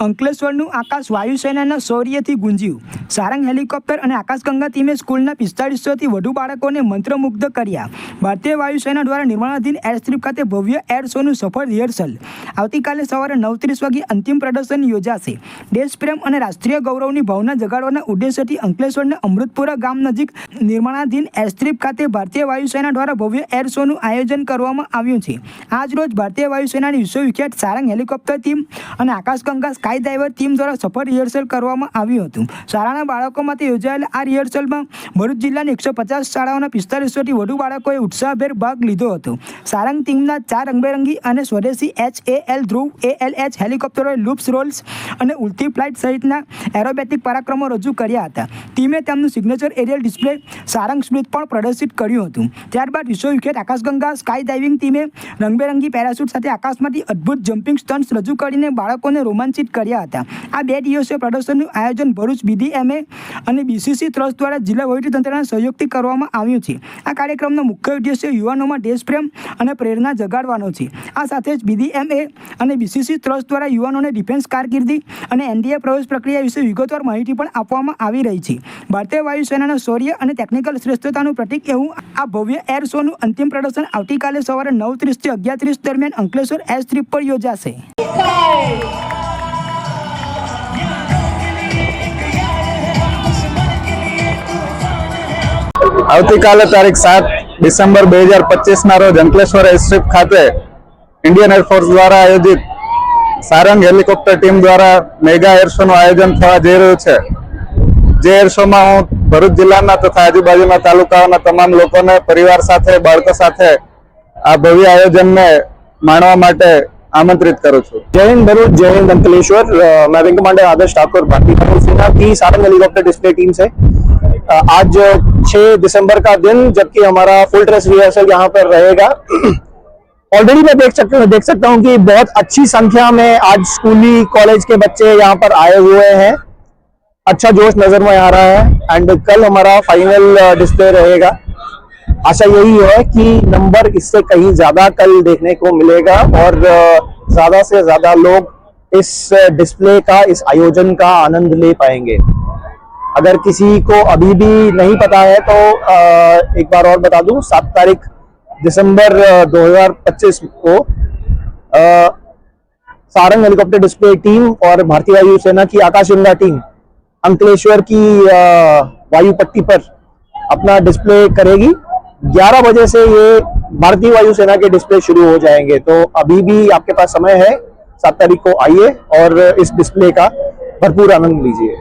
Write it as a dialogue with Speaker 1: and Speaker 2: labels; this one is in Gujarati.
Speaker 1: અંકલેશ્વરનું આકાશ વાયુસેનાના શૌર્યથી ગુંજ્યું. સારંગ હેલિકોપ્ટર અને આકાશગંગા ટીમે સ્કૂલના 4500થી વધુ બાળકોને મંત્રમુગ્ધ કર્યા. ભારતીય વાયુસેના દ્વારા નિર્માણાધીન એરસ્ટ્રીપ ખાતે ભવ્ય એર શોનું સફળ રિહર્સલ. આવતીકાલે સવારે 9:30 વાગે અંતિમ પ્રદર્શન યોજાશે. દેશપ્રેમ અને રાષ્ટ્રીય ગૌરવની ભાવના જગાડવાના ઉદ્દેશ્યથી અંકલેશ્વરના અમૃતપુરા ગામ નજીક નિર્માણાધીન એરસ્ટ્રીપ ખાતે ભારતીય વાયુસેના દ્વારા ભવ્ય એર શોનું આયોજન કરવામાં આવ્યું છે. આજરોજ ભારતીય વાયુસેનાની વિશ્વવિખ્યાત સારંગ હેલિકોપ્ટર ટીમ અને આકાશગંગા સ્કાય ડાઈવર ટીમ દ્વારા સફળ રિહર્સલ કરવામાં આવ્યું હતું. શાળાના બાળકો માટે યોજાયેલા આ રિહર્સલમાં ભરૂચ જિલ્લાની 150 શાળાઓના 4500થી વધુ બાળકોએ ઉત્સાહભેર ભાગ લીધો હતો. સારંગ ટીમના 4 રંગબેરંગી અને સ્વદેશી HAL ધ્રુવ ALH હેલિકોપ્ટરોએ લૂપ્સ રોલ્સ અને ઉલટી ફ્લાઇટ સહિતના એરોબેટિક પરાક્રમો રજૂ કર્યા હતા. ટીમે તેમનું signature aerial display Sarang Smith પણ પ્રદર્શિત કર્યું હતું. ત્યારબાદ વિશ્વવિખ્યાત આકાશગંગા સ્કાય ડાઇવિંગ ટીમે રંગબેરંગી પેરાશૂટ સાથે આકાશમાંથી અદ્ભુત જમ્પિંગ સ્ટન્ટ્સ રજૂ કરીને બાળકોને રોમાંચિત કર્યા હતા. આ 2 દિવસીય પ્રદર્શનનું આયોજન ભરૂચ BDMA અને BCC ટ્રસ્ટ દ્વારા જિલ્લા વહીવટીતંત્રના સહયોગથી કરવામાં આવ્યું છે. આ કાર્યક્રમનો મુખ્ય ઉદ્દેશ્ય યુવાનોમાં દેશપ્રેમ અને પ્રેરણા જગાડવાનો છે. આ સાથે જ BDMA અને BCC ટ્રસ્ટ દ્વારા યુવાનોને ડિફેન્સ કારકિર્દી અને NDA પ્રવેશ પ્રક્રિયા વિશે વિગતવાર માહિતી પણ આપવામાં આવી રહી છે. ભારતીય વાયુસેનાના શૌર્ય અને ટેકનિકલ શ્રેષ્ઠતાનું પ્રતીક એવું આ ભવ્ય એર શોનું અંતિમ પ્રદર્શન આવતીકાલે સવારે 9:30 થી 11:30 દરમિયાન અંકલેશ્વર એરસ્ટ્રીપ પર યોજાશે.
Speaker 2: આવતીકાલે તારીખ 7 ડિસેમ્બર 2025 રોજ અંકલેશ્વર એરસ્ટ્રીપ ખાતે ઇન્ડિયન એરફોર્સ દ્વારા આયોજિત સારંગ હેલિકોપ્ટર ટીમ દ્વારા મેગા એર શોનું આયોજન થવા જઈ રહ્યું છે. જે એર શોમાં હું ભરૂચ જિલ્લાના તથા આજુબાજુના તાલુકાઓના તમામ લોકોને પરિવાર સાથે બાળકો સાથે આ ભવ્ય આયોજનને માણવા માટે आमंत्रित करूँ छू.
Speaker 3: जय हिंद भरूच, जय हिंद अंकलेश्वर. मैं विंग कमांडर आदर्श ठाकुर भारतीय वायुसेना की सारंग हेलीकॉप्टर डिस्प्ले टीम से आज 6 दिसंबर का दिन जबकि हमारा फुल ड्रेस रिहर्सल यहाँ पर रहेगा. ऑलरेडी मैं देख सकता हूँ कि बहुत अच्छी संख्या में आज स्कूली कॉलेज के बच्चे यहाँ पर आए हुए हैं. अच्छा जोश नजर में आ रहा है एंड कल हमारा फाइनल डिस्प्ले रहेगा. आशा यही है कि नंबर इससे कहीं ज्यादा कल देखने को मिलेगा और ज्यादा से ज्यादा लोग इस डिस्प्ले का, इस आयोजन का आनंद ले पाएंगे. अगर किसी को अभी भी नहीं पता है तो एक बार और बता दूं, 7 तारीख दिसंबर 2025 को सारंग हेलीकॉप्टर डिस्प्ले टीम और भारतीय वायुसेना की आकाशगंगा टीम अंकलेश्वर की वायु पट्टी पर अपना डिस्प्ले करेगी. 11 बजे से ये भारतीय वायुसेना के डिस्प्ले शुरू हो जाएंगे. तो अभी भी आपके पास समय है, 7 तारीख को आइए और इस डिस्प्ले का भरपूर आनंद लीजिए.